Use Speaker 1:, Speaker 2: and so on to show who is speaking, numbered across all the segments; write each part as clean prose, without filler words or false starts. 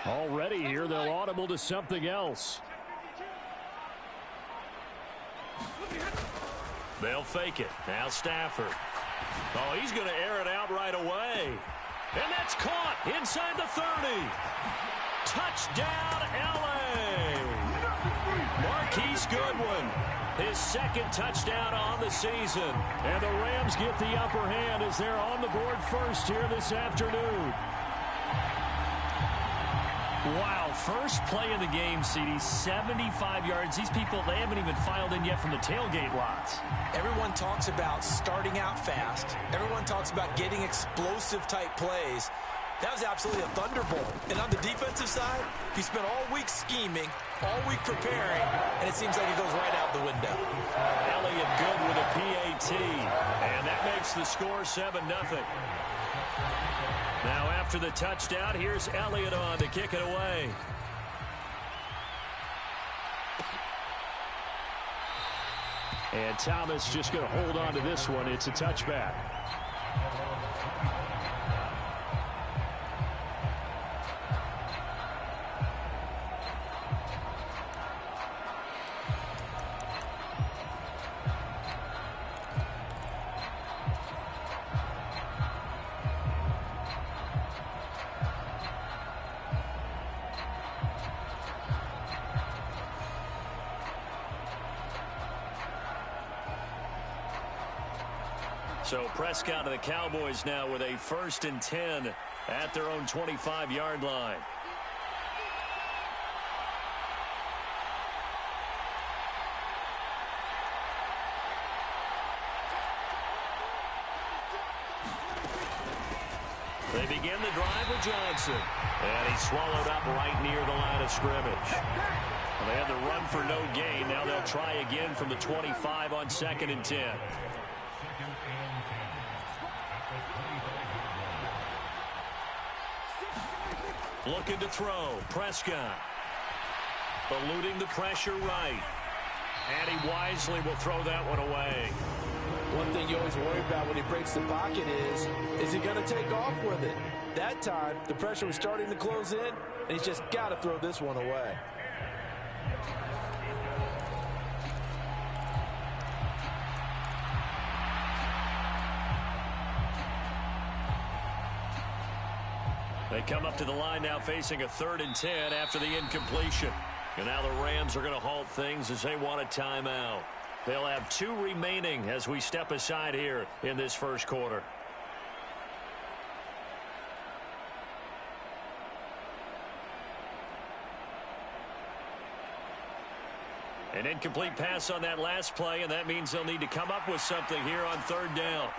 Speaker 1: Already here, they'll audible to something else. They'll fake it. Now Stafford. Oh, he's going to air it out right away. And that's caught inside the 30. Touchdown, L.A. Marquise Goodwin, his second touchdown on the season. And the Rams get the upper hand as they're on the board first here this afternoon.
Speaker 2: Wow, first play of the game, CD, 75 yards. These people, they haven't even filed in yet from the tailgate lots.
Speaker 3: Everyone talks about starting out fast. Everyone talks about getting explosive-type plays. That was absolutely a thunderbolt. And on the defensive side, he spent all week scheming, all week preparing, and it seems like it goes right out the window.
Speaker 1: Elliott good with a PAT, and that makes the score 7-0. Now after the touchdown, here's Elliott on to kick it away. And Thomas just going to hold on to this one. It's a touchback. So Prescott and the Cowboys now with a 1st and 10 at their own 25-yard line. They begin the drive with Johnson. And he's swallowed up right near the line of scrimmage. Well, they had the run for no gain. Now they'll try again from the 25 on 2nd and 10. Looking to throw. Prescott. Eluding the pressure right. And he wisely will throw that one away.
Speaker 4: One thing you always worry about when he breaks the pocket is he going to take off with it? That time, the pressure was starting to close in, and he's just got to throw this one away.
Speaker 1: They come up to the line now facing a 3rd and 10 after the incompletion. And now the Rams are going to halt things as they want a timeout. They'll have 2 remaining as we step aside here in this first quarter. An incomplete pass on that last play, and that means they'll need to come up with something here on 3rd down.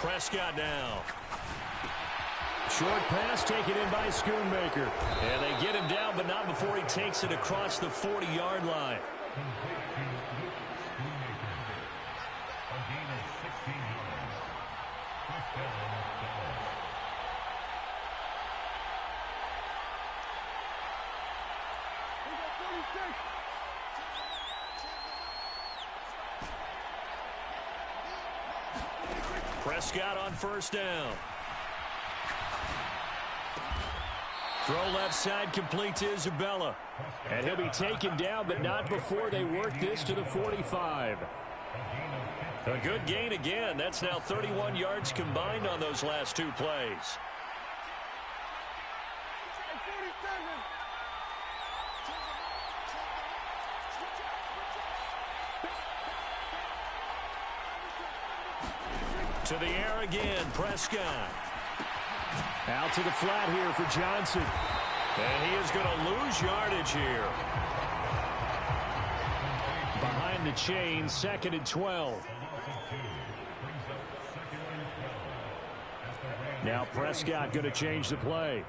Speaker 1: Prescott now. Short pass taken in by Schoonmaker. And they get him down, but not before he takes it across the 40-yard line. Prescott on 1st down. Throw left side complete to Isabella. And he'll be taken down, but not before they work this to the 45. A good gain again. That's now 31 yards combined on those last 2 plays. To the air again, Prescott. Out to the flat here for Johnson. And he is going to lose yardage here. Behind the chain, 2nd and 12. Now Prescott going to change the play.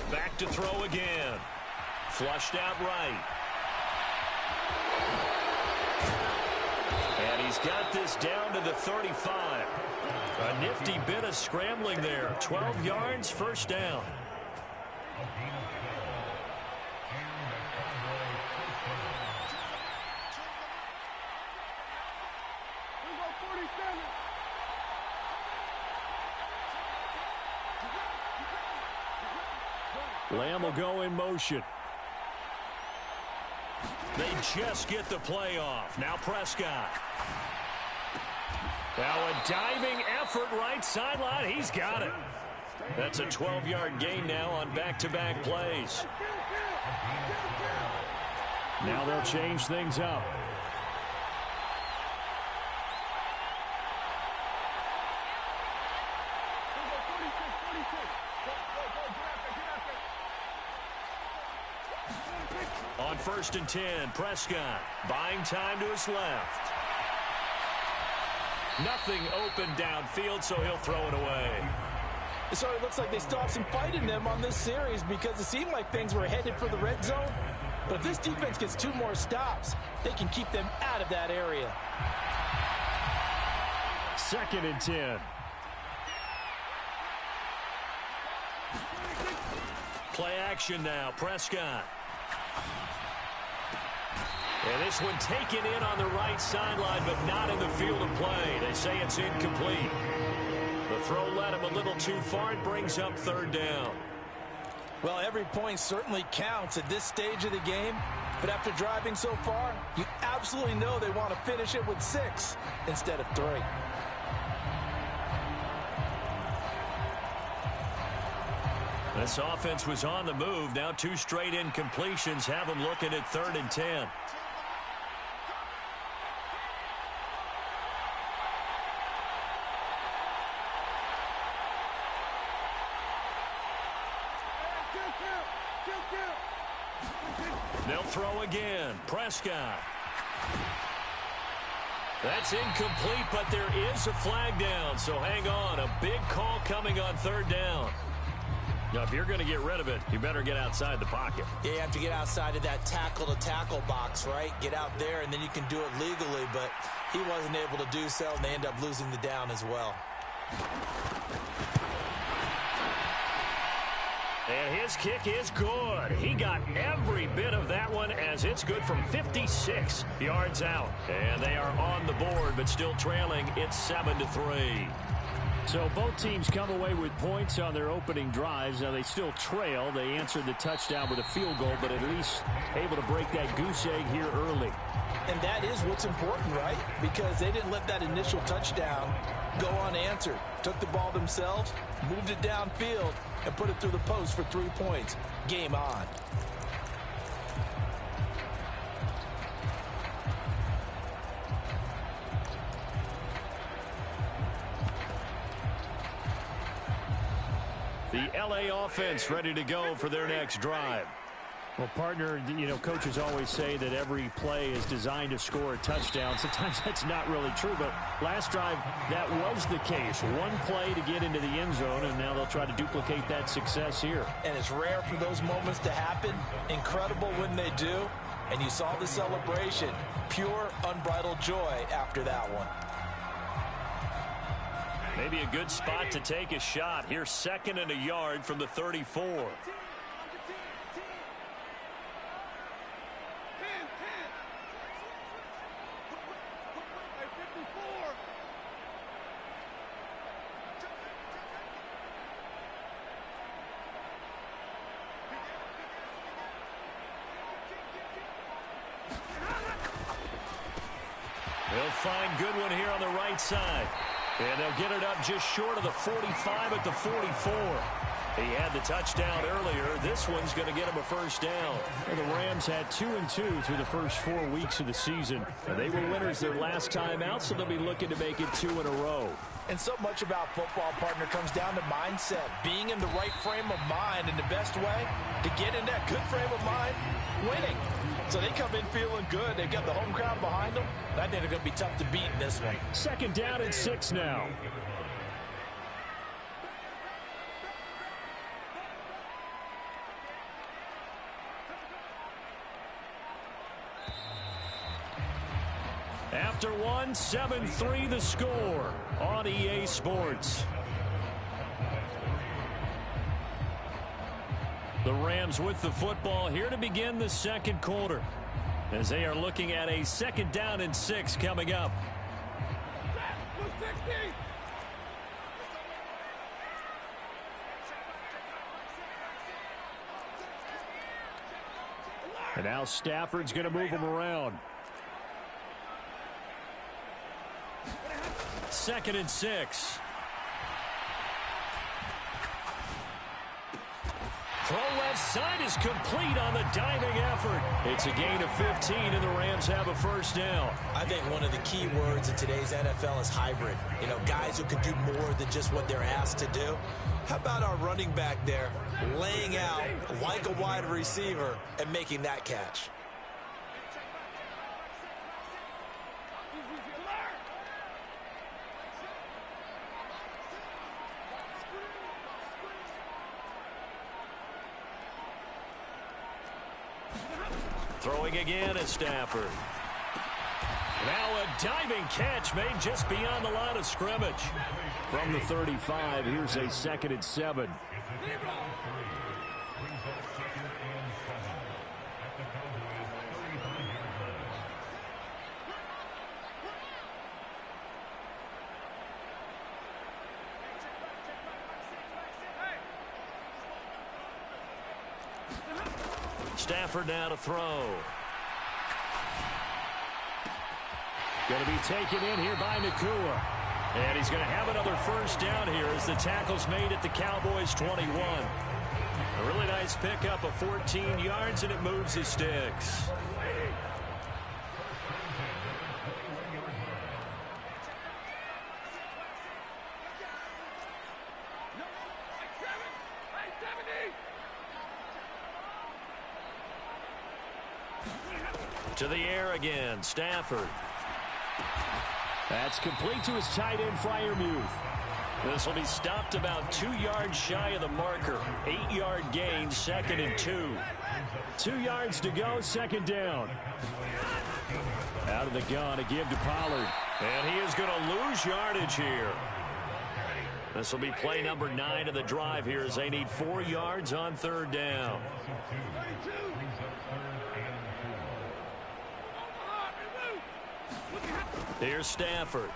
Speaker 1: Back to throw again. Flushed out right. And he's He's got this down to the 35. A nifty bit of scrambling there. 12 yards, first down. Lamb will go in motion. They just get the play off. Now Prescott. Now a diving effort right sideline. He's got it. That's a 12-yard gain now on back-to-back plays.
Speaker 2: Now they'll change things up.
Speaker 1: On 1st and 10, Prescott buying time to his left. Nothing open downfield, so he'll throw it away.
Speaker 4: So it looks like they still have some fight in them on this series because it seemed like things were headed for the red zone. But if this defense gets 2 more stops, they can keep them out of that area.
Speaker 2: 2nd and 10.
Speaker 1: Play action now, Prescott. And this one taken in on the right sideline, but not in the field of play. They say it's incomplete. The throw led him a little too far. It brings up 3rd down.
Speaker 4: Well, every point certainly counts at this stage of the game. But after driving so far, you absolutely know they want to finish it with 6 instead of 3.
Speaker 1: This offense was on the move. Now 2 straight incompletions have them looking at 3rd and 10. They'll throw again. Prescott. That's incomplete, but there is a flag down, so hang on. A big call coming on 3rd down. Now, if you're going to get rid of it, you better get outside the pocket.
Speaker 3: Yeah, you have to get outside of that tackle-to-tackle box, right? Get out there, and then you can do it legally, but he wasn't able to do so, and they end up losing the down as well.
Speaker 1: And his kick is good. He got every bit of that one as it's good from 56 yards out. And they are on the board, but still trailing. It's 7-3.
Speaker 2: So both teams come away with points on their opening drives. Now they still trail. They answered the touchdown with a field goal, but at least able to break that goose egg here early.
Speaker 4: And that is what's important, right? Because they didn't let that initial touchdown go unanswered. Took the ball themselves, moved it downfield, and put it through the post for 3 points. Game on.
Speaker 1: The LA offense ready to go for their next drive.
Speaker 2: Well, partner, coaches always say that every play is designed to score a touchdown. Sometimes that's not really true, but last drive, that was the case. One play to get into the end zone, and now they'll try to duplicate that success here.
Speaker 4: And it's rare for those moments to happen. Incredible when they do. And you saw the celebration. Pure, unbridled joy after that one.
Speaker 1: Maybe a good spot to take a shot. Here's 2nd and a yard from the 34. They'll find Goodwin here on the right side. And they'll get it up just short of the 45 at the 44. He had the touchdown earlier. This one's going to get him a first down.
Speaker 2: And the Rams had 2-2 through the first 4 weeks of the season. They were winners their last time out, so they'll be looking to make it 2 in a row.
Speaker 4: And so much about football, partner, comes down to mindset. Being in the right frame of mind, and the best way to get in that good frame of mind, winning. So they come in feeling good. They've got the home crowd behind them. I think they're going to be tough to beat in this one.
Speaker 2: 2nd down and 6 now. after one. 7-3 the score on EA Sports. The Rams with the football here to begin the second quarter, as they are looking at a 2nd down and 6 coming up. And now Stafford's going to move him around. 2nd and 6. Throw left side is complete on the diving effort. It's a gain of 15, and the Rams have a first down.
Speaker 3: I think one of the key words in today's NFL is hybrid. You know, guys who can do more than just what they're asked to do. How about our running back there laying out like a wide receiver and making that catch?
Speaker 1: Throwing again is Stafford.
Speaker 2: Now a diving catch made just beyond the line of scrimmage. From the 35, here's a 2nd and 7.
Speaker 1: Stafford now to throw.
Speaker 2: Going to be taken in here by Nacua. And he's going to have another first down here as the tackle's made at the Cowboys' 21. A really nice pickup of 14 yards, and it moves his sticks.
Speaker 1: To the air again, Stafford.
Speaker 2: That's complete to his tight end, Freiermuth.
Speaker 1: This will be stopped about 2 yards shy of the marker. 8-yard gain, 2nd and 2.
Speaker 2: 2 yards to go, 2nd down. Out of the gun, a give to Pollard.
Speaker 1: And he is going to lose yardage here. This will be play number 9 of the drive here as they need 4 yards on 3rd down. Here's Stafford.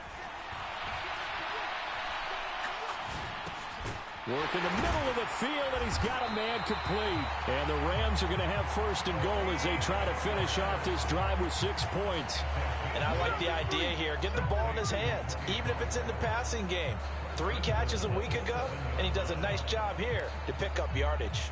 Speaker 2: Work in the middle of the field, and he's got a man complete. And the Rams are going to have 1st and goal as they try to finish off this drive with 6 points.
Speaker 3: And I like the idea here. Get the ball in his hands, even if it's in the passing game. 3 catches a week ago, and he does a nice job here to pick up yardage.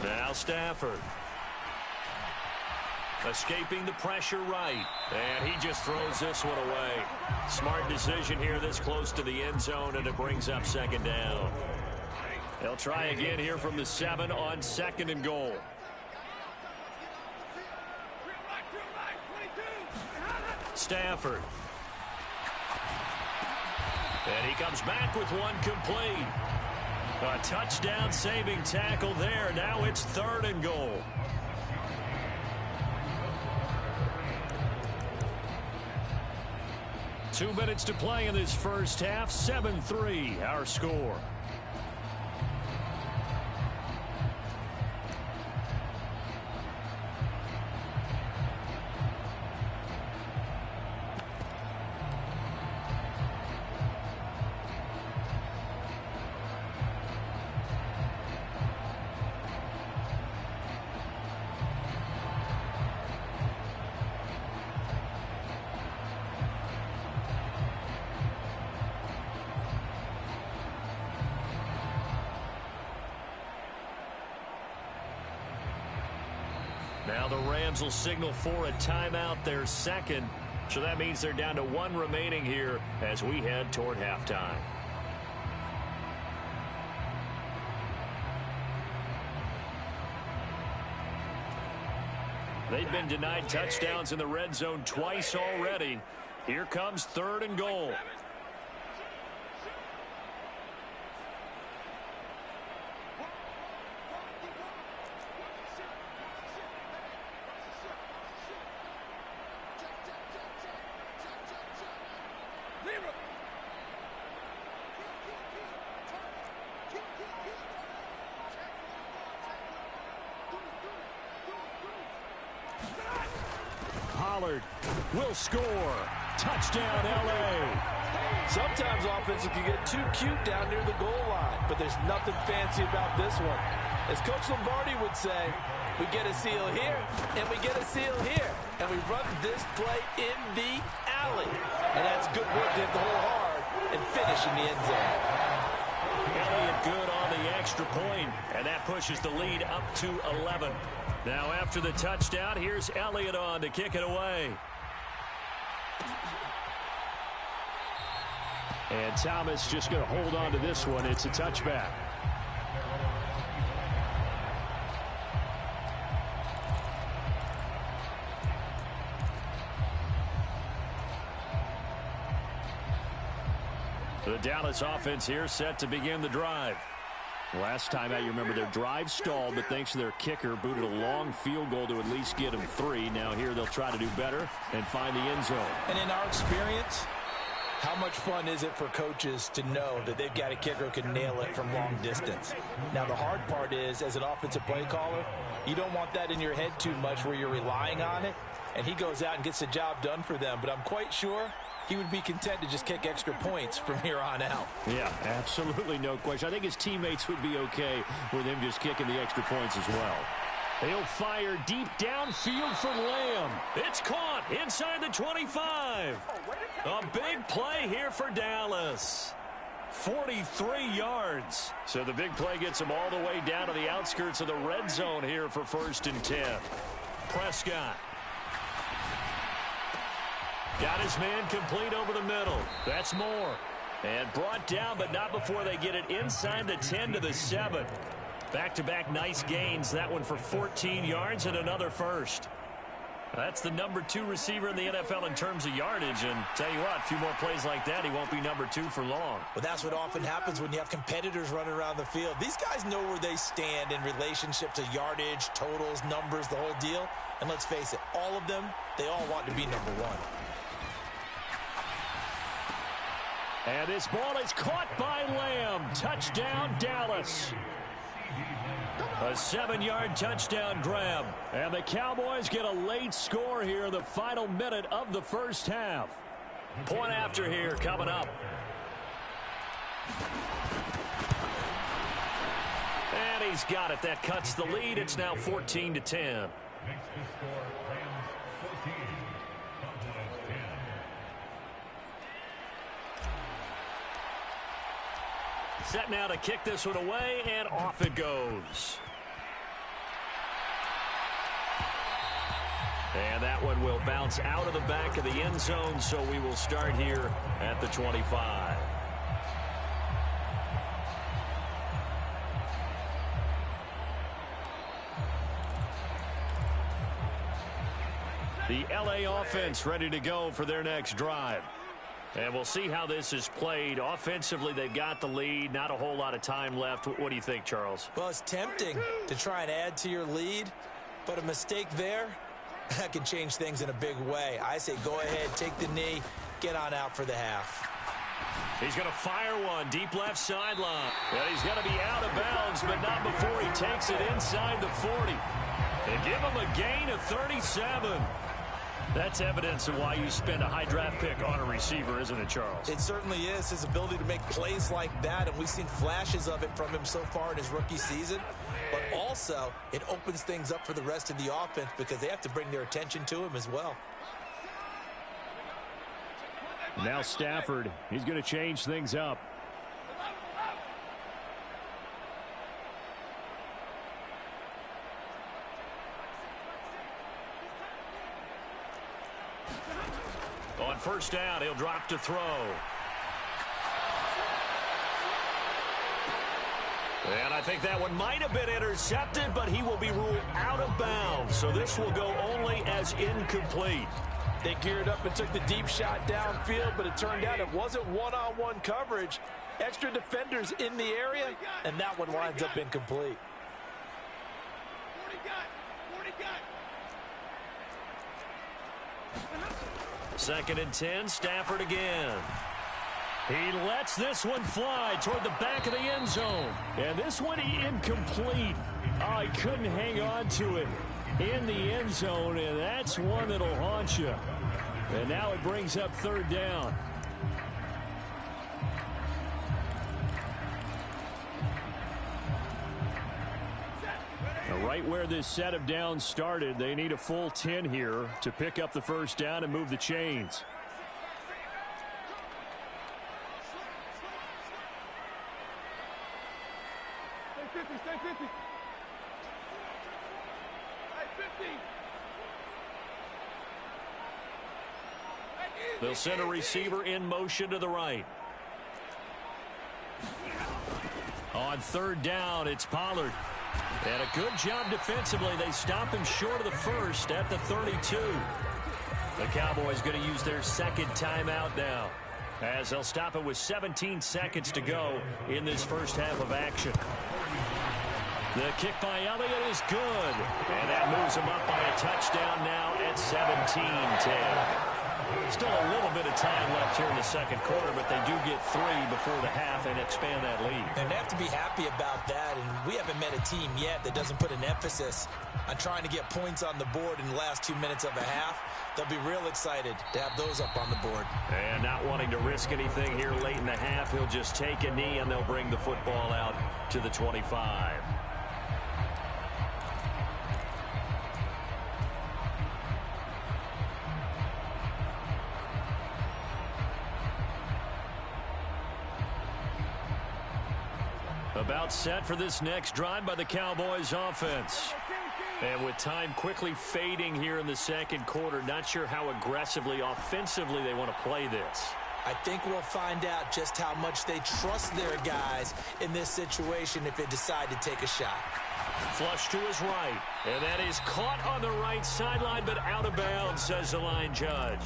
Speaker 1: Now Stafford. Escaping the pressure right. And he just throws this one away. Smart decision here this close to the end zone, and it brings up 2nd down.
Speaker 2: They'll try again here from the 7 on 2nd and goal.
Speaker 1: Stafford. And he comes back with one complete. A touchdown saving tackle there. Now it's 3rd and goal.
Speaker 2: Two minutes to play in this first half. 7-3 our score.
Speaker 1: Now the Rams will signal for a timeout, their 2nd. So that means they're down to 1 remaining here as we head toward halftime.
Speaker 2: They've been denied touchdowns in the red zone twice already. Here comes 3rd and goal. Pollard will score. Touchdown, L.A.
Speaker 4: Sometimes offenses can get too cute down near the goal line, but there's nothing fancy about this one. As Coach Lombardi would say, we get a seal here, and we get a seal here, and we run this play in the alley. And that's good work to hit the hole hard and finish in the end zone.
Speaker 2: Elliott good on the extra point, and that pushes the lead up to 11. Now after the touchdown, here's Elliott on to kick it away. And Thomas just going to hold on to this one. It's a touchback. The Dallas offense here set to begin the drive. Last time out, you remember their drive stalled, but thanks to their kicker, booted a long field goal to at least get them 3. Now here they'll try to do better and find the end zone.
Speaker 3: And in our experience, how much fun is it for coaches to know that they've got a kicker who can nail it from long distance? Now, the hard part is, as an offensive play caller, you don't want that in your head too much where you're relying on it, and he goes out and gets the job done for them. But I'm quite sure he would be content to just kick extra points from here on out.
Speaker 2: Yeah, absolutely no question. I think his teammates would be okay with him just kicking the extra points as well. He'll fire deep downfield for Lamb. It's caught inside the 25. A big play here for Dallas. 43 yards. So the big play gets him all the way down to the outskirts of the red zone here for 1st and 10. Prescott. Got his man complete over the middle. That's Moore. And brought down, but not before they get it inside the 10 to the 7. Back-to-back nice gains. That one for 14 yards and another first. That's the number 2 receiver in the NFL in terms of yardage. And tell you what, a few more plays like that, he won't be number 2 for long.
Speaker 3: Well, that's what often happens when you have competitors running around the field. These guys know where they stand in relationship to yardage, totals, numbers, the whole deal. And let's face it, all of them, they all want to be number 1.
Speaker 2: And this ball is caught by Lamb. Touchdown, Dallas. A 7-yard touchdown grab. And the Cowboys get a late score here in the final minute of the first half. Point after here coming up. And he's got it. That cuts the lead. It's now 14-10. Set now to kick this one away, and off it goes. And that one will bounce out of the back of the end zone, so we will start here at the 25. The LA offense ready to go for their next drive. And we'll see how this is played. Offensively, they've got the lead. Not a whole lot of time left. What do you think, Charles?
Speaker 3: Well, it's tempting to try and add to your lead, but a mistake there, that can change things in a big way. I say go ahead, take the knee, get on out for the half.
Speaker 2: He's going to fire one deep left sideline. And he's going to be out of bounds, but not before he takes it inside the 40. They give him a gain of 37. That's evidence of why you spend a high draft pick on a receiver, isn't it, Charles?
Speaker 3: It certainly is. His ability to make plays like that, and we've seen flashes of it from him so far in his rookie season. But also, it opens things up for the rest of the offense because they have to bring their attention to him as well.
Speaker 2: Now Stafford, he's going to change things up. On first down, he'll drop to throw.
Speaker 1: And I think that one might have been intercepted, but he will be ruled out of bounds. So this will go only as incomplete.
Speaker 4: They geared up and took the deep shot downfield, but it turned out it wasn't one-on-one coverage. Extra defenders in the area, and that one winds up incomplete.
Speaker 1: Second and 10, Stafford again.
Speaker 2: He lets this one fly toward the back of the end zone. And this one incomplete. Oh, he couldn't hang on to it in the end zone, and that's one that'll haunt you. And now it brings up third down. Now, right where this set of downs started, they need a full 10 here to pick up the first down and move the chains.
Speaker 1: They'll send a receiver in motion to the right. On third down, it's Pollard. And a good job defensively. They stop him short of the first at the 32. The Cowboys going to use their second timeout now, as they'll stop it with 17 seconds to go in this first half of action. The kick by Elliott is good. And that moves him up by a touchdown now at 17-10. Still a little bit of time left here in the second quarter, but they do get 3 before the half and expand that lead.
Speaker 3: And they have to be happy about that, and we haven't met a team yet that doesn't put an emphasis on trying to get points on the board in the last 2 minutes of a half. They'll be real excited to have those up on the board.
Speaker 1: And not wanting to risk anything here late in the half, he'll just take a knee, and they'll bring the football out to the 25. About set for this next drive by the Cowboys offense. And with time quickly fading here in the second quarter, not sure how aggressively, offensively they want to play this.
Speaker 3: I think we'll find out just how much they trust their guys in this situation if they decide to take a shot.
Speaker 1: Flush to his right. And that is caught on the right sideline, but out of bounds, says the line judge.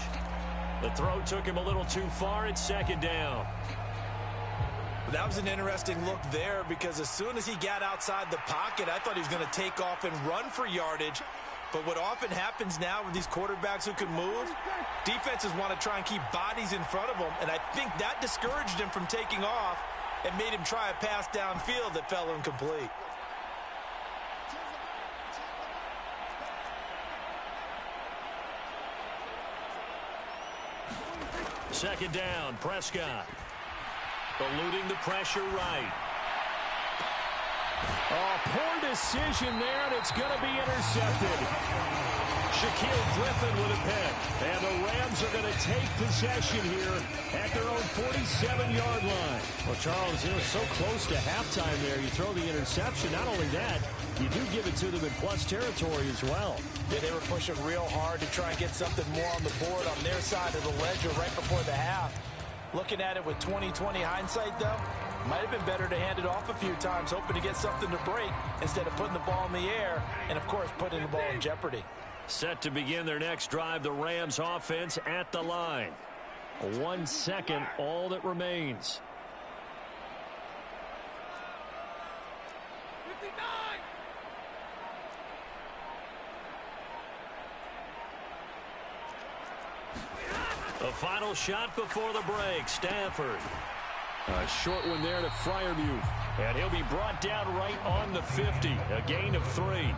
Speaker 1: The throw took him a little too far. It's second down.
Speaker 3: That was an interesting look there, because as soon as he got outside the pocket, I thought he was going to take off and run for yardage. But what often happens now with these quarterbacks who can move, defenses want to try and keep bodies in front of them, and I think that discouraged him from taking off and made him try a pass downfield that fell incomplete.
Speaker 1: Second down, Prescott. Eluding the pressure right.
Speaker 2: Oh, poor decision there, and it's going to be intercepted.
Speaker 1: Shaquille Griffin with a pick.
Speaker 2: And the Rams are going to take possession here at their own 47-yard line. Well, Charles, it was so close to halftime there. You throw the interception. Not only that, you do give it to them in plus territory as well.
Speaker 4: Yeah, they were pushing real hard to try and get something more on the board on their side of the ledger right before the half. Looking at it with 20/20 hindsight, though, might have been better to hand it off a few times, hoping to get something to break instead of putting the ball in the air and, of course, putting the ball in jeopardy.
Speaker 1: Set to begin their next drive, the Rams offense at the line.
Speaker 2: 1 second, all that remains.
Speaker 1: The final shot before the break, Stafford.
Speaker 2: A short one there to Freiermuth.
Speaker 1: And he'll be brought down right on the 50, a gain of 3.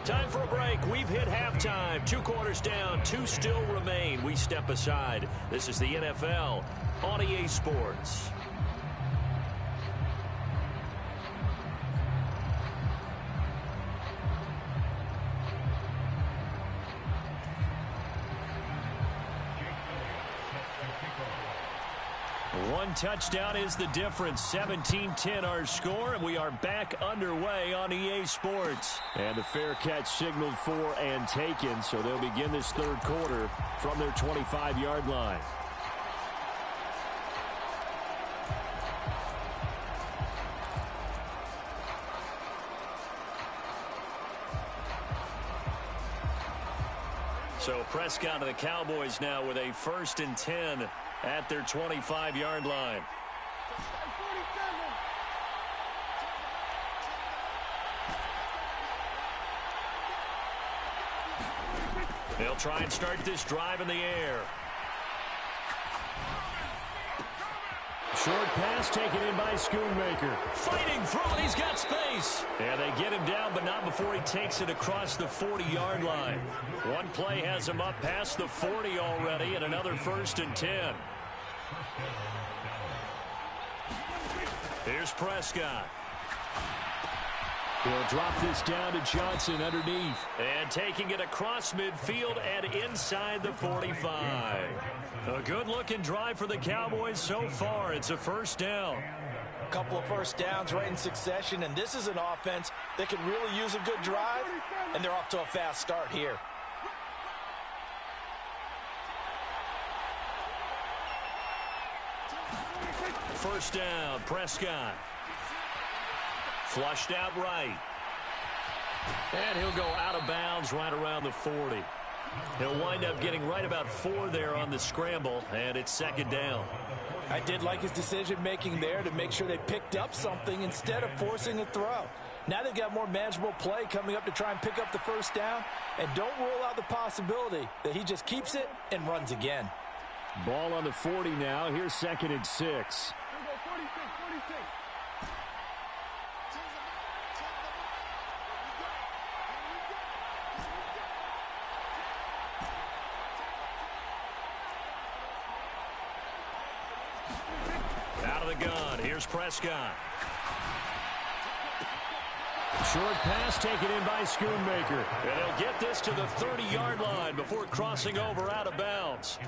Speaker 1: Time for a break. We've hit halftime. 2 quarters down, 2 still remain. We step aside. This is the NFL on EA Sports. One touchdown is the difference. 17-10 our score, and we are back underway on EA Sports.
Speaker 2: And the fair catch signaled for and taken, so they'll begin this third quarter from their 25-yard line.
Speaker 1: So Prescott of the Cowboys now with a 1st and 10 at their 25-yard line. They'll try and start this drive in the air.
Speaker 2: Short pass taken in by Schoonmaker.
Speaker 1: Fighting through it. He's got space. Yeah, they get him down, but not before he takes it across the 40-yard line. One play has him up past the 40 already, and another 1st and 10. Here's Prescott.
Speaker 2: He'll drop this down to Johnson underneath.
Speaker 1: And taking it across midfield and inside the 45. A good-looking drive for the Cowboys so far. It's a 1st down.
Speaker 3: A couple of 1st downs right in succession, and this is an offense that can really use a good drive, and they're off to a fast start here.
Speaker 1: First down, Prescott. Flushed out right. And he'll go out of bounds right around the 40. He'll wind up getting right about 4 there on the scramble, and it's 2nd down.
Speaker 3: I did like his decision-making there to make sure they picked up something instead of forcing a throw. Now they've got more manageable play coming up to try and pick up the 1st down, and don't rule out the possibility that he just keeps it and runs again.
Speaker 2: Ball on the 40 now. Here's 2nd and 6.
Speaker 1: Out of the gun, here's Prescott.
Speaker 2: Short pass taken in by Schoonmaker.
Speaker 1: And he'll get this to the 30-yard line before crossing over out of bounds.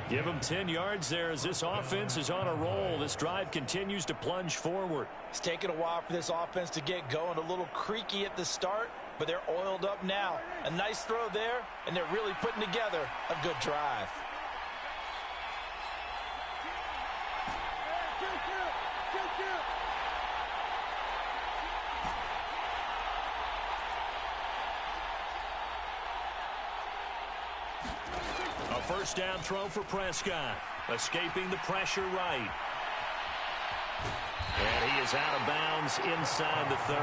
Speaker 1: Give him 10 yards there as this offense is on a roll. This drive continues to plunge forward.
Speaker 3: It's taken a while for this offense to get going. A little creaky at the start, but they're oiled up now. A nice throw there, and they're really putting together a good drive.
Speaker 1: A 1st down throw for Prescott. Escaping the pressure right. And he is out of bounds inside the 30.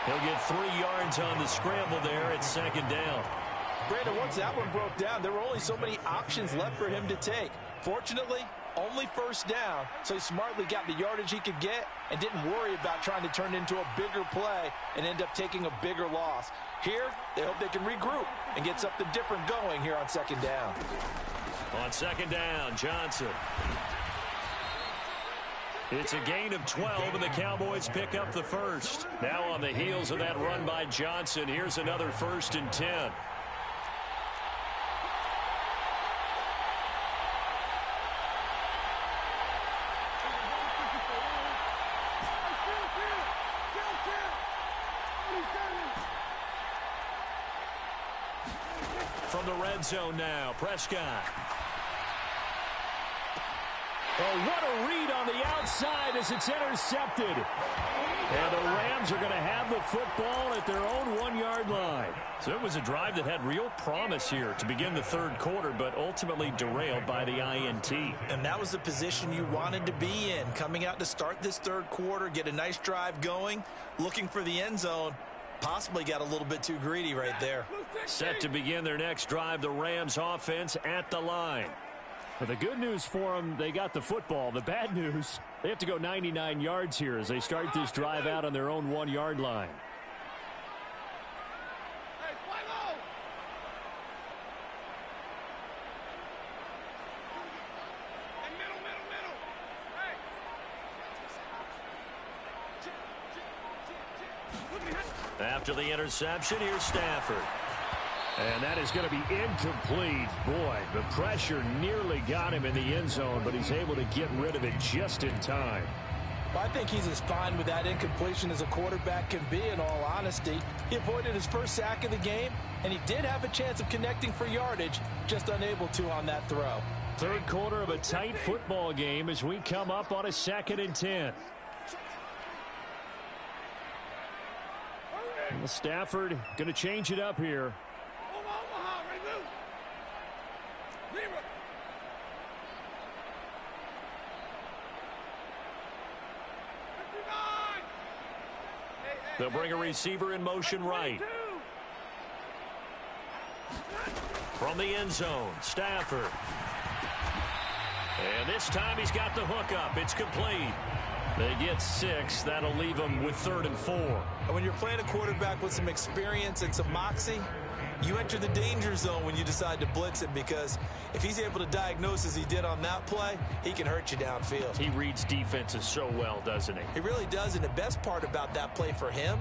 Speaker 1: He'll get 3 yards on the scramble there at 2nd down.
Speaker 3: Brandon, once that one broke down, there were only so many options left for him to take. Fortunately, only 1st down, so he smartly got the yardage he could get and didn't worry about trying to turn it into a bigger play and end up taking a bigger loss. Here, they hope they can regroup and get something different going here on 2nd down.
Speaker 1: On 2nd down, Johnson. It's a gain of 12, and the Cowboys pick up the 1st. Now on the heels of that run by Johnson, here's another 1st and 10. From the red zone now, Prescott.
Speaker 2: Oh, what a read on the outside as it's intercepted. And the Rams are going to have the football at their own 1-yard line.
Speaker 1: So it was a drive that had real promise here to begin the 3rd quarter, but ultimately derailed by the INT.
Speaker 3: And that was the position you wanted to be in, coming out to start this 3rd quarter, get a nice drive going, looking for the end zone. Possibly got a little bit too greedy right there.
Speaker 1: Set to begin their next drive, the Rams offense at the line.
Speaker 2: But the good news for them, they got the football. The bad news, they have to go 99 yards here as they start this drive out on their own 1-yard line.
Speaker 1: After the interception, here's Stafford.
Speaker 2: And that is going to be incomplete. Boy, the pressure nearly got him in the end zone, but he's able to get rid of it just in time.
Speaker 3: Well, I think he's as fine with that incompletion as a quarterback can be, in all honesty. He avoided his 1st sack of the game, and he did have a chance of connecting for yardage, just unable to on that throw.
Speaker 2: 3rd quarter of a tight football game as we come up on a 2nd and 10. Well, Stafford going to change it up here.
Speaker 1: They'll bring a receiver in motion right. From the end zone, Stafford. And this time he's got the hook up. It's complete. They get 6. That'll leave them with 3rd and 4.
Speaker 3: And when you're playing a quarterback with some experience and some moxie, you enter the danger zone when you decide to blitz him, because if he's able to diagnose as he did on that play, he can hurt you downfield.
Speaker 1: He reads defenses so well, doesn't he?
Speaker 3: He really does, and the best part about that play for him,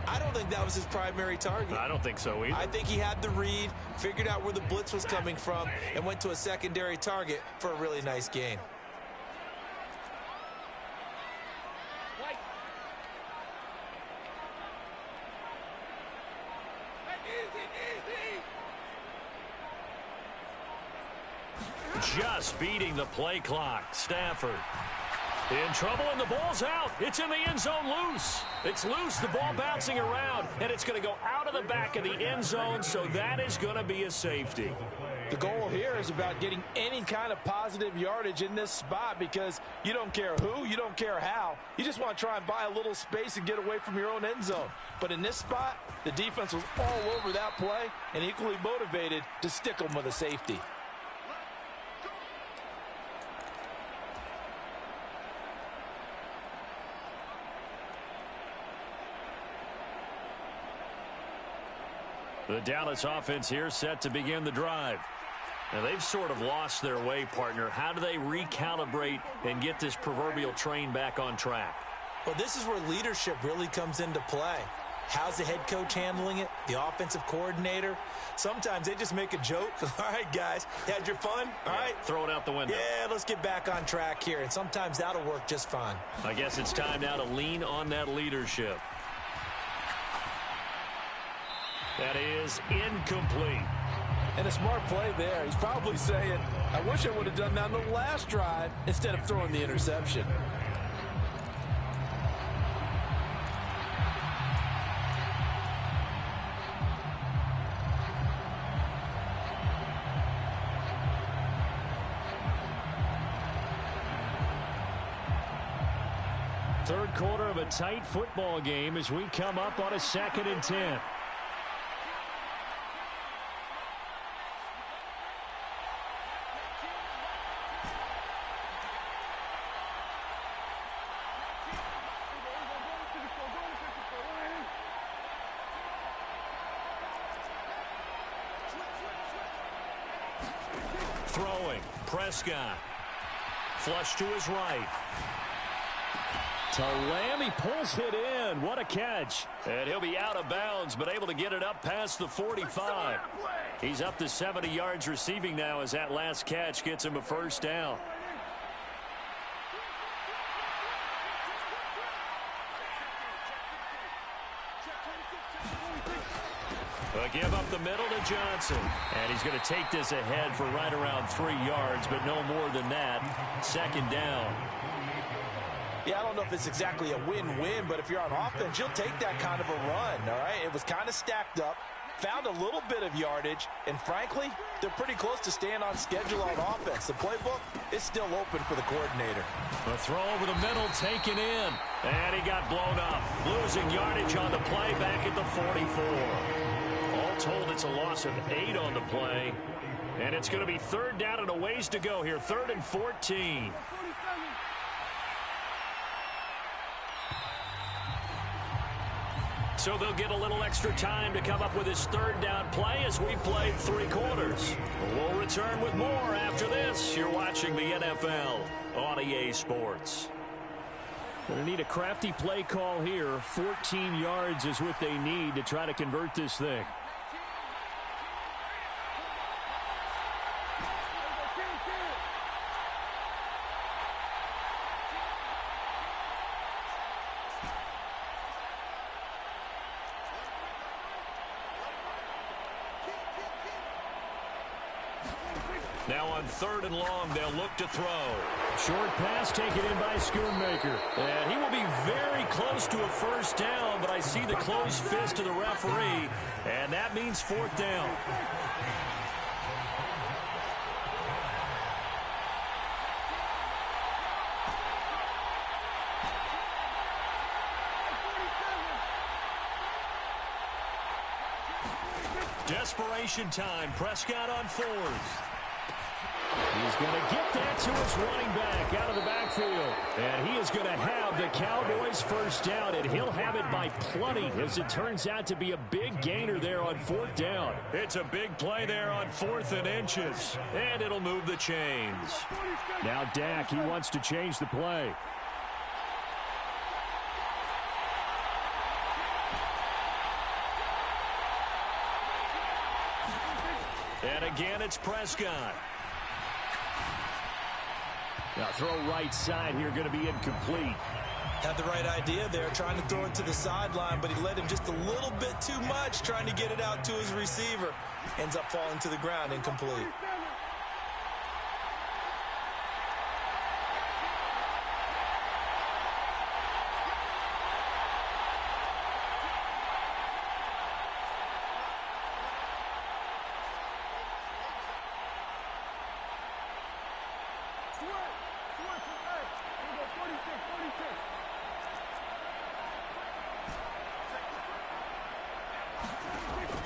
Speaker 3: I don't think that was his primary target.
Speaker 1: I don't think so either.
Speaker 3: I think he had the read, figured out where the blitz was coming from, and went to a secondary target for a really nice gain.
Speaker 1: Just beating the play clock. Stafford in trouble, and the ball's out. It's in the end zone loose. It's loose, the ball bouncing around, and it's going to go out of the back of the end zone, so that is going to be a safety.
Speaker 4: The goal here is about getting any kind of positive yardage in this spot, because you don't care who, you don't care how. You just want to try and buy a little space and get away from your own end zone. But in this spot, the defense was all over that play and equally motivated to stick them with a safety.
Speaker 1: The Dallas offense here set to begin the drive. Now they've sort of lost their way, partner. How do they recalibrate and get this proverbial train back on track?
Speaker 3: Well, this is where leadership really comes into play. How's the head coach handling it? The offensive coordinator? Sometimes they just make a joke. All right, guys, had your fun? All right.
Speaker 1: Throw it out the window.
Speaker 3: Yeah, let's get back on track here. And sometimes that'll work just fine.
Speaker 1: I guess it's time now to lean on that leadership. That is incomplete.
Speaker 4: And a smart play there. He's probably saying, I wish I would have done that on the last drive instead of throwing the interception.
Speaker 2: Third quarter of a tight football game as we come up on a 2nd and 10.
Speaker 1: Throwing, Prescott. Flush to his right.
Speaker 2: To Lamb, he pulls it in. What a catch.
Speaker 1: And he'll be out of bounds, but able to get it up past the 45.
Speaker 2: He's up to 70 yards receiving now as that last catch gets him a first down.
Speaker 1: A give up the middle to Johnson.
Speaker 2: And he's going to take this ahead for right around 3 yards, but no more than that. 2nd down.
Speaker 3: Yeah, I don't know if it's exactly a win-win, but if you're on offense, you'll take that kind of a run, all right? It was kind of stacked up, found a little bit of yardage, and frankly, they're pretty close to staying on schedule on offense. The playbook is still open for the coordinator.
Speaker 2: A throw over the middle taken in.
Speaker 1: And he got blown up. Losing yardage on the play back at the 44. All told, it's a loss of 8 on the play. And it's going to be 3rd down and a ways to go here. 3rd and 14. So they'll get a little extra time to come up with his 3rd down play as we played 3 quarters. We'll return with more after this. You're watching the NFL on EA Sports.
Speaker 2: Going to need a crafty play call here. 14 yards is what they need to try to convert this thing.
Speaker 1: Now on 3rd and long, they'll look to throw.
Speaker 2: Short pass taken in by Schoonmaker.
Speaker 1: And he will be very close to a first down, but I see the closed fist of the referee, and that means 4th down. Desperation time. Prescott on fourth.
Speaker 2: He's going to get that to his running back out of the backfield. And he is going to have the Cowboys first down, and he'll have it by plenty as it turns out to be a big gainer there on fourth down.
Speaker 1: It's a big play there on 4th and inches, and it'll move the chains.
Speaker 2: Now Dak, he wants to change the play.
Speaker 1: And again, it's Prescott.
Speaker 2: Now throw right side here, going to be incomplete.
Speaker 3: Had the right idea there, trying to throw it to the sideline, but he led him just a little bit too much, trying to get it out to his receiver. Ends up falling to the ground, incomplete.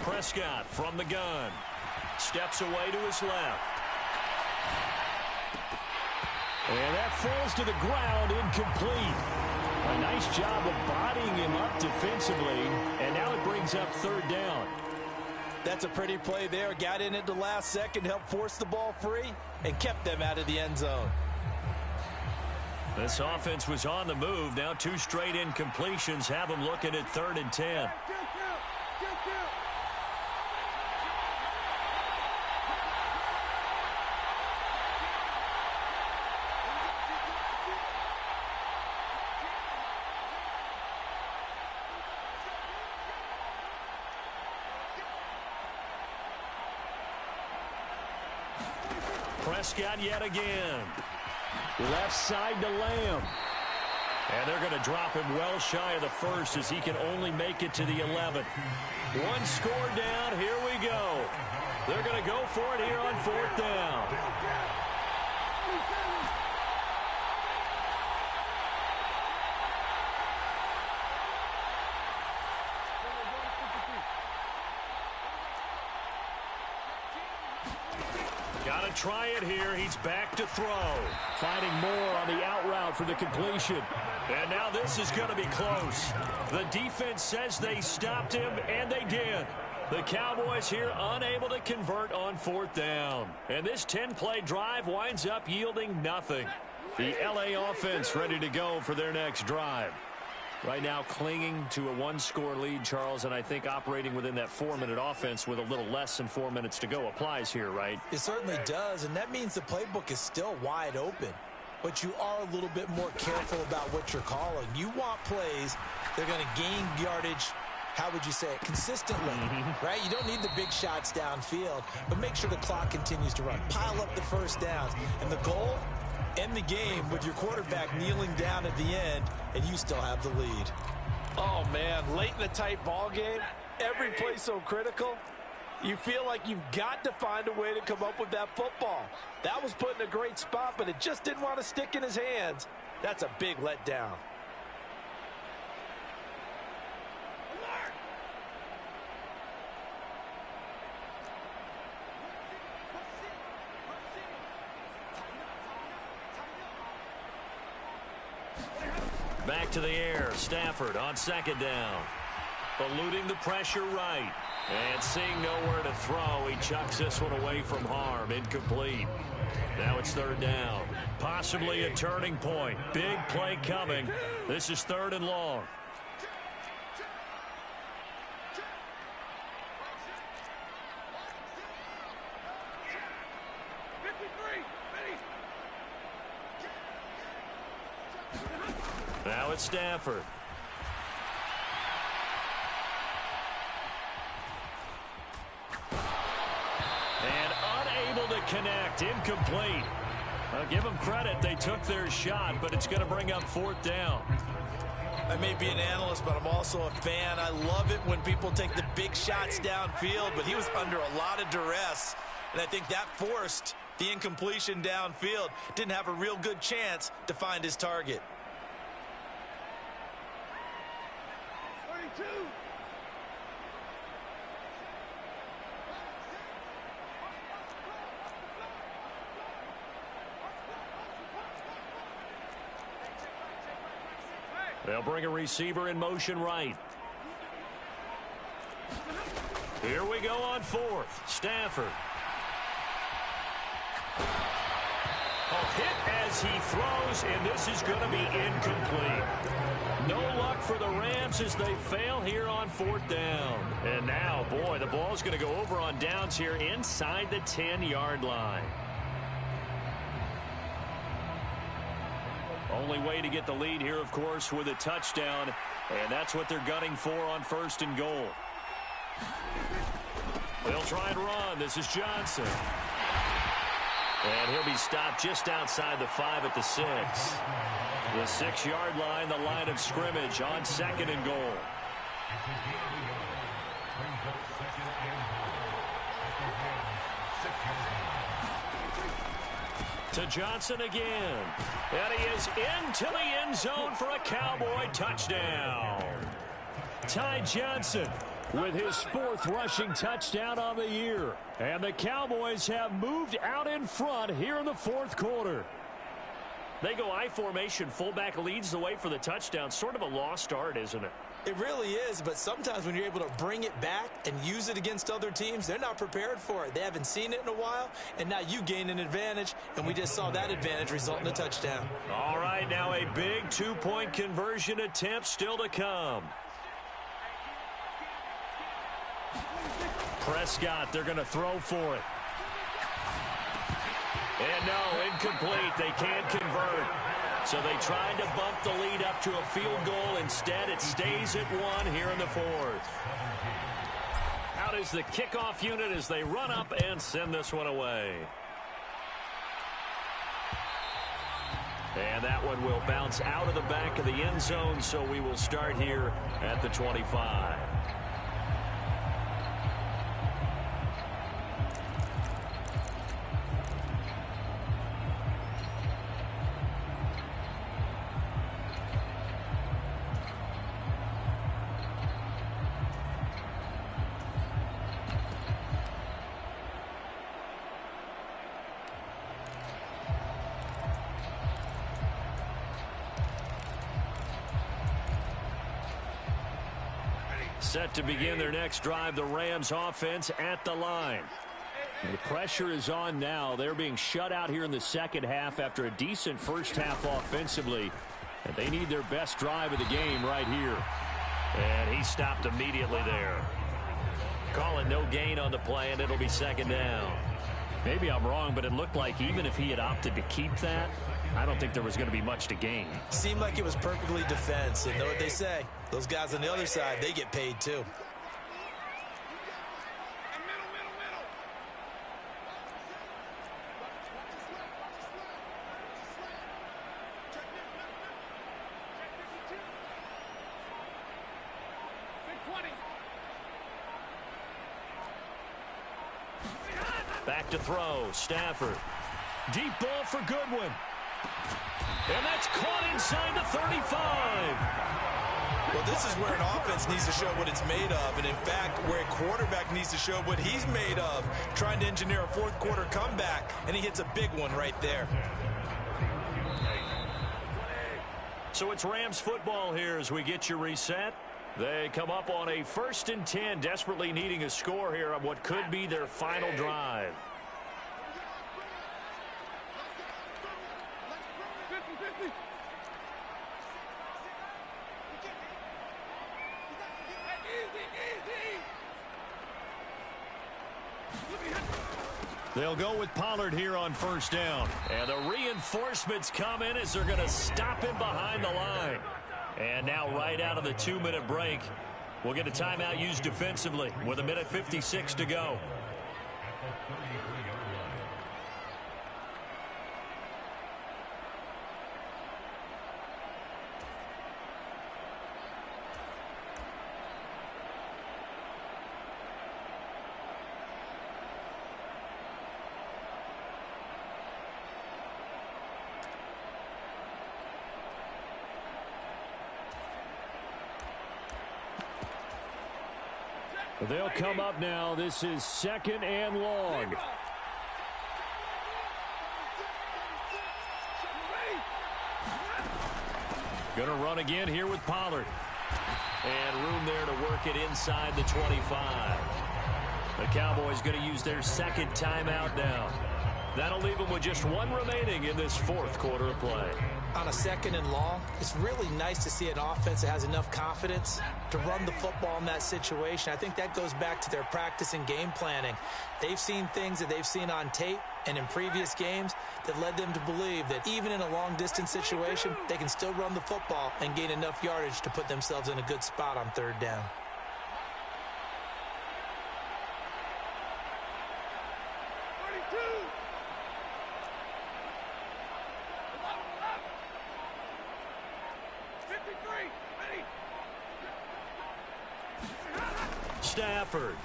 Speaker 1: Prescott from the gun. Steps away to his left.
Speaker 2: And that falls to the ground, incomplete. A nice job of bodying him up defensively, and now it brings up third down.
Speaker 3: That's a pretty play there. Got in at the last second, helped force the ball free, and kept them out of the end zone.
Speaker 1: This offense was on the move. Now 2 straight incompletions have them looking at 3rd and 10. Prescott yet again.
Speaker 2: Left side to Lamb.
Speaker 1: And they're going to drop him well shy of the first as he can only make it to the 11th. 1 score down. Here we go. They're going to go for it here on 4th down. Got to try it here. He's back to throw.
Speaker 2: Finding more on the out route for the completion.
Speaker 1: And now this is going to be close. The defense says they stopped him, and they did. The Cowboys here unable to convert on 4th down. And this 10-play drive winds up yielding nothing. The LA offense ready to go for their next drive. Right now clinging to a 1-score lead, Charles, and I think operating within that 4-minute offense with a little less than 4 minutes to go applies here, right?
Speaker 3: It certainly does, and that means the playbook is still wide open. But you are a little bit more careful about what you're calling. You want plays that are going to gain yardage, how would you say it, consistently, right? You don't need the big shots downfield, but make sure the clock continues to run. Pile up the first downs. And the goal, end the game with your quarterback kneeling down at the end, and you still have the lead. Oh, man, late in a tight ball game, every play so critical. You feel like you've got to find a way to come up with that football. That was put in a great spot, but it just didn't want to stick in his hands. That's a big letdown.
Speaker 1: Back to the air. Stafford on 2nd down. Eluding the pressure right. And seeing nowhere to throw, he chucks this one away from harm. Incomplete. Now it's 3rd down. Possibly a turning point. Big play coming. This is 3rd and long. Now it's Stafford. And unable to connect. Incomplete. I'll give them credit. They took their shot, but it's going to bring up 4th down.
Speaker 3: I may be an analyst, but I'm also a fan. I love it when people take the big shots downfield, but he was under a lot of duress, and I think that forced the incompletion downfield. Didn't have a real good chance to find his target.
Speaker 1: They'll bring a receiver in motion right. Here we go on fourth. Stafford. Hit as he throws, and this is going to be incomplete. No luck for the Rams as they fail here on fourth down. And now, boy, the ball's going to go over on downs here inside the 10-yard line. Only way to get the lead here, of course, with a touchdown, and that's what they're gunning for on first and goal. They'll try and run. This is Johnson. And he'll be stopped just outside the 5 at the 6. The 6-yard line, the line of scrimmage on second and goal. To Johnson again. And he is into the end zone for a Cowboy touchdown. Ty Johnson with his 4th rushing touchdown on the year. And the Cowboys have moved out in front here in the 4th quarter. They go I formation. Fullback leads the way for the touchdown. Sort of a lost art, isn't it?
Speaker 3: It really is, but sometimes when you're able to bring it back and use it against other teams, they're not prepared for it. They haven't seen it in a while, and now you gain an advantage, and we just saw that advantage result in a touchdown.
Speaker 1: All right, now a big 2-point conversion attempt still to come. Prescott, they're going to throw for it. And no, incomplete. They can't convert. So they tried to bump the lead up to a field goal. Instead, it stays at 1 here in the 4th. Out is the kickoff unit as they run up and send this one away. And that one will bounce out of the back of the end zone, so we will start here at the 25. Set to begin their next drive, the Rams offense at the line. The pressure is on now. They're being shut out here in the second half after a decent first half offensively. And they need their best drive of the game right here. And he stopped immediately there. Calling no gain on the play, and it'll be second down. Maybe I'm wrong, but it looked like even if he had opted to keep that, I don't think there was going to be much to gain.
Speaker 3: Seemed like it was perfectly defense. And know what they say? Those guys on the other side, they get paid too.
Speaker 1: Back to throw, Stafford. Deep ball for Goodwin. And that's caught inside the 35.
Speaker 3: Well, this is where an offense needs to show what it's made of. And, in fact, where a quarterback needs to show what he's made of, trying to engineer a fourth-quarter comeback, and he hits a big one right there.
Speaker 1: So it's Rams football here as we get you reset. They come up on a 1st and 10, desperately needing a score here on what could be their final drive. They'll go with Pollard here on first down. And the reinforcements come in as they're going to stop him behind the line. And now right out of the 2-minute break, we'll get a timeout used defensively with 1:56 to go. They'll come up now. This is 2nd and long.
Speaker 2: Going to run again here with Pollard. And room there to work it inside the 25. The Cowboys going to use their second timeout now. That'll leave them with just one remaining in this fourth quarter of play.
Speaker 3: On a second and long, it's really nice to see an offense that has enough confidence to run the football in that situation. I think that goes back to their practice and game planning. They've seen things that they've seen on tape and in previous games that led them to believe that even in a long-distance situation, they can still run the football and gain enough yardage to put themselves in a good spot on third down.
Speaker 1: Stafford.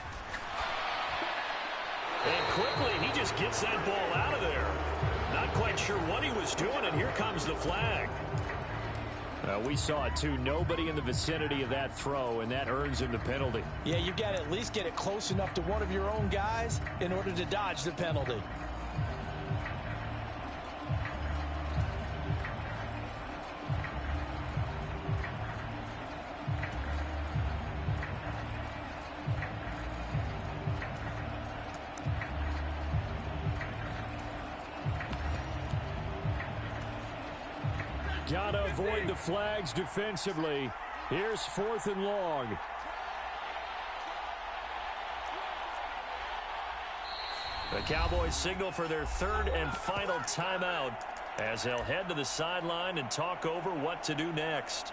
Speaker 1: And quickly, he just gets that ball out of there. Not quite sure what he was doing, and here comes the flag.
Speaker 2: We saw it, too. Nobody in the vicinity of that throw, and that earns him the penalty.
Speaker 3: Yeah, you've got to at least get it close enough to one of your own guys in order to dodge the penalty.
Speaker 2: Got to avoid the flags defensively. Here's 4th and long.
Speaker 1: The Cowboys signal for their third and final timeout as they'll head to the sideline and talk over what to do next.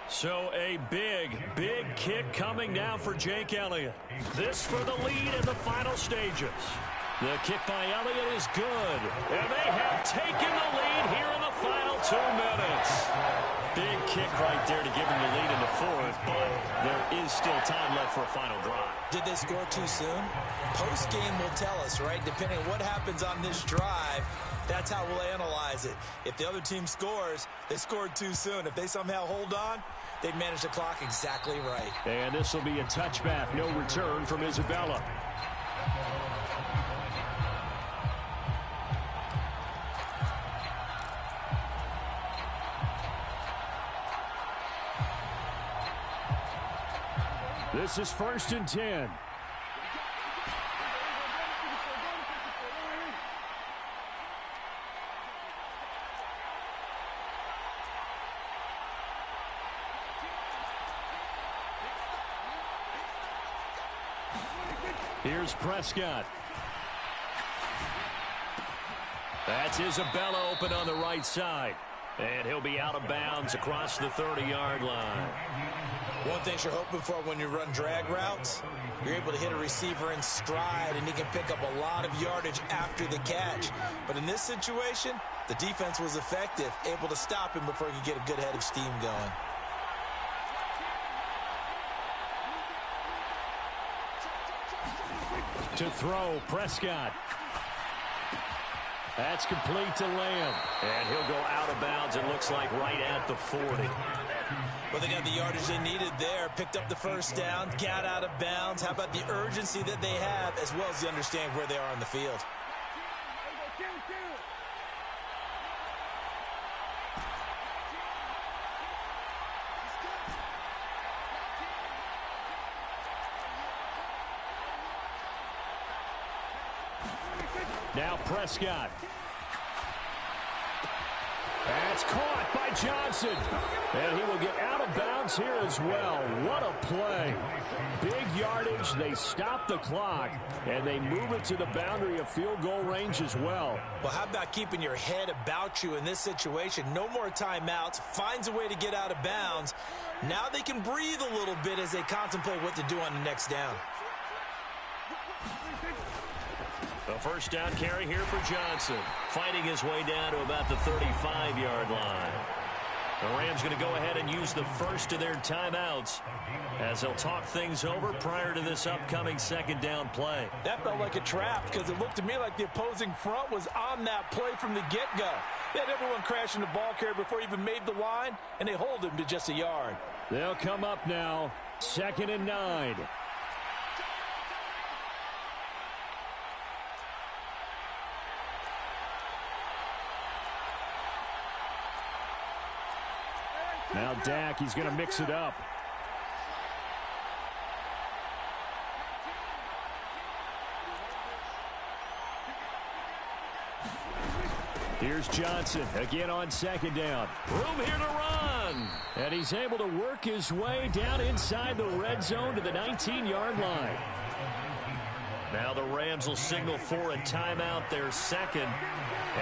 Speaker 1: So a big kick coming now for Jake Elliott. This for the lead in the final stages. The kick by Elliott is good. And they have taken the lead here in the final 2 minutes. Big kick right there to give them the lead in the fourth, but there is still time left for a final drive.
Speaker 3: Did they score too soon? Post-game will tell us, right? Depending on what happens on this drive, that's how we'll analyze it. If the other team scores, they scored too soon. If they somehow hold on, they'd manage the clock exactly right.
Speaker 2: And this will be a touchback. No return from Isabella. This is 1st and 10. Here's Prescott. That's Isabella open on the right side. And he'll be out of bounds across the 30-yard line.
Speaker 3: One thing you're hoping for when you run drag routes, you're able to hit a receiver in stride, and he can pick up a lot of yardage after the catch. But in this situation, the defense was effective, able to stop him before he could get a good head of steam going.
Speaker 2: To throw, Prescott. That's complete to Lamb.
Speaker 1: And he'll go out of bounds, it looks like, right at the 40.
Speaker 3: Well, they got the yardage they needed there, picked up the first down, got out of bounds. How about the urgency that they have, as well as the understanding where they are on the field?
Speaker 2: Now Prescott. That's caught by Johnson. And he will get out of bounds here as well. What a play. Big yardage. They stop the clock. And they move it to the boundary of field goal range as well.
Speaker 3: Well, how about keeping your head about you in this situation? No more timeouts. Finds a way to get out of bounds. Now they can breathe a little bit as they contemplate what to do on the next down.
Speaker 1: A first down carry here for Johnson. Fighting his way down to about the 35-yard line. The Rams going to go ahead and use the first of their timeouts as they'll talk things over prior to this upcoming second down play.
Speaker 3: That felt like a trap because it looked to me like the opposing front was on that play from the get-go. They had everyone crashing the ball carrier before he even made the line, and they hold him to just a yard.
Speaker 2: They'll come up now, 2nd and 9. Now Dak, he's going to mix it up. Here's Johnson again on 2nd down.
Speaker 1: Room here to run.
Speaker 2: And he's able to work his way down inside the red zone to the 19-yard line.
Speaker 1: Now the Rams will signal for a timeout, their second.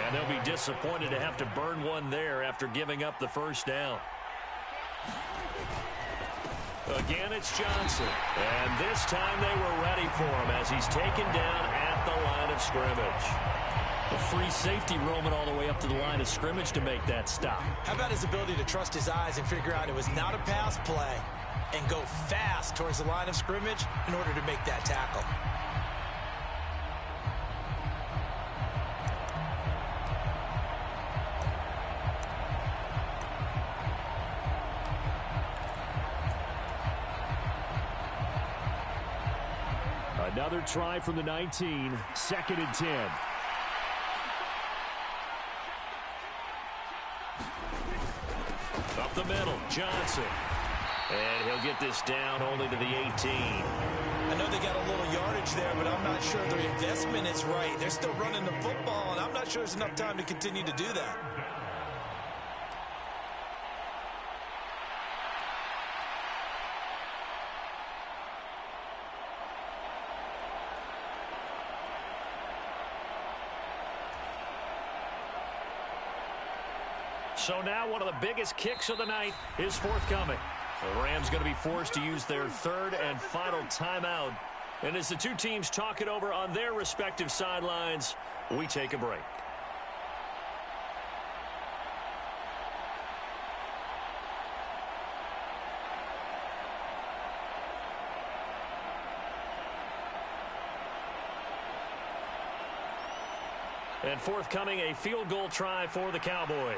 Speaker 1: And they'll be disappointed to have to burn one there after giving up the first down. Again, it's Johnson. And this time they were ready for him as he's taken down at the line of scrimmage. A free safety roaming all the way up to the line of scrimmage to make that stop.
Speaker 3: How about his ability to trust his eyes and figure out it was not a pass play and go fast towards the line of scrimmage in order to make that tackle?
Speaker 2: Another try from the 19, 2nd and 10.
Speaker 1: Up the middle, Johnson. And he'll get this down only to the 18.
Speaker 3: I know they got a little yardage there, but I'm not sure their investment is right. They're still running the football, and I'm not sure there's enough time to continue to do that.
Speaker 1: So now one of the biggest kicks of the night is forthcoming. The Rams going to be forced to use their third and final timeout. And as the two teams talk it over on their respective sidelines, we take a break. And forthcoming, a field goal try for the Cowboys.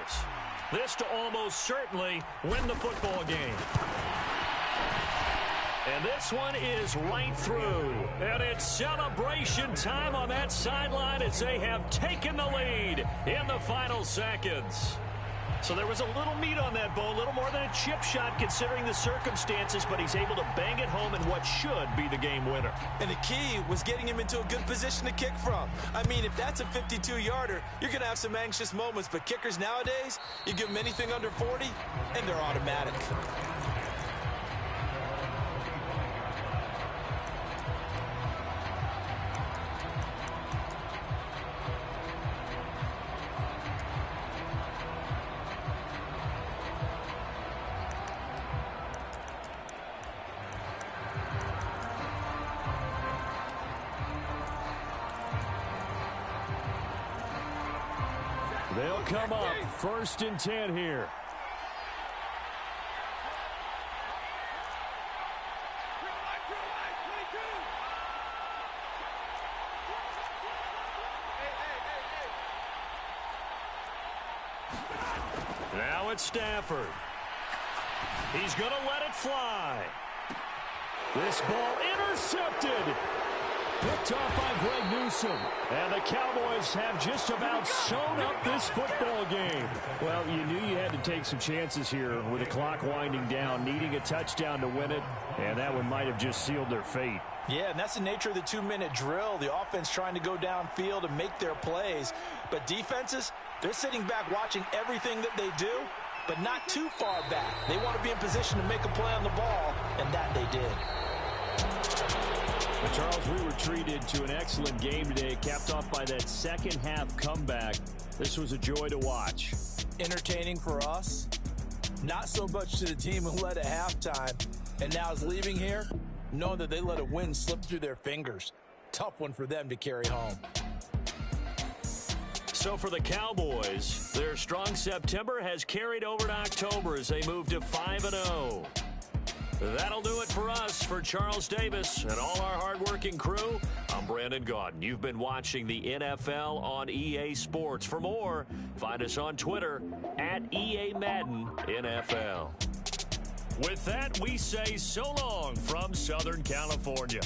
Speaker 1: This to almost certainly win the football game. And this one is right through. And it's celebration time on that sideline as they have taken the lead in the final seconds. So there was a little meat on that bone, a little more than a chip shot considering the circumstances, but he's able to bang it home in what should be the game winner.
Speaker 3: And the key was getting him into a good position to kick from. I mean, if that's a 52-yarder, you're going to have some anxious moments, but kickers nowadays, you give them anything under 40, and they're automatic.
Speaker 2: They'll come up 1st and 10 here.
Speaker 1: Now it's Stafford. He's going to let it fly.
Speaker 2: This ball intercepted. Picked off by Greg Newsome. And the Cowboys have just about sewn up this football game. Well, you knew you had to take some chances here with the clock winding down, needing a touchdown to win it, and that one might have just sealed their fate.
Speaker 3: Yeah, and that's the nature of the 2-minute drill. The offense trying to go downfield and make their plays. But defenses, they're sitting back watching everything that they do, but not too far back. They want to be in position to make a play on the ball, and that they did.
Speaker 2: Well, Charles, we were treated to an excellent game today, capped off by that second-half comeback. This was a joy to watch.
Speaker 3: Entertaining for us, not so much to the team who led at halftime, and now is leaving here knowing that they let a win slip through their fingers. Tough one for them to carry home.
Speaker 1: So for the Cowboys, their strong September has carried over to October as they move to 5-0. That'll do it for us. For Charles Davis and all our hardworking crew, I'm Brandon Gaudin. You've been watching the NFL on EA Sports. For more, find us on Twitter at EA Madden NFL. With that, we say so long from Southern California.